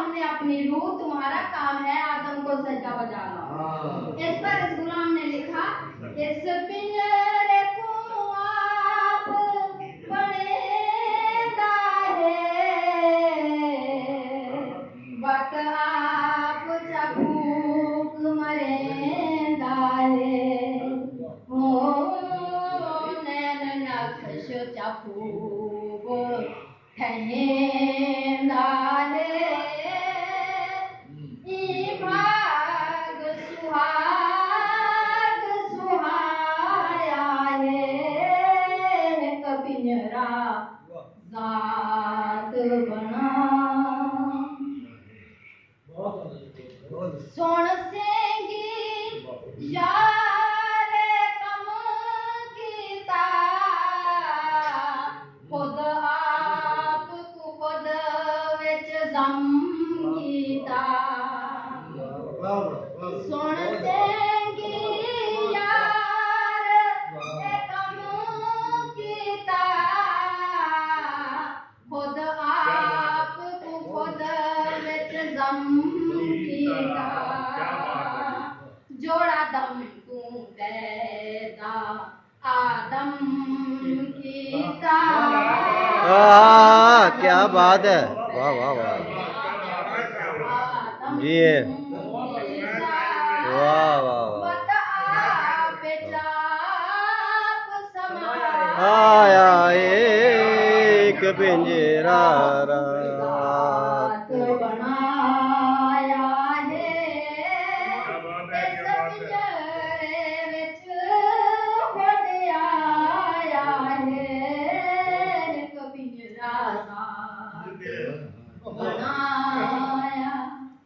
हमने अपनी रूह, तुम्हारा काम है आदम को सजा बजाना। इस पर इस गुलाम ने लिखा, इस पिंजरे को आप बनेदा है, वक्त आप चबूक मरेंदा है, हो नैन नक्श चबूक ठहेंदा है, ई भाग सुहाग सुहाया है, कपिंजरा जात बना। सोन सेंगी यार कम कीता, खुद आप को खुद विच जम कीता। सोन सेंगी यार कम कीता, खुद आप को खुद विच जम कीता। जोड़ा दम तू पैदा आदम कीता। क्या बात है, वाह वाह वाह जी, वाह वाह वाह। आया एक पिंजरा रात बनाया है, इस पिंजरे विच खुद आया है, एक पिंजरा रात बनाया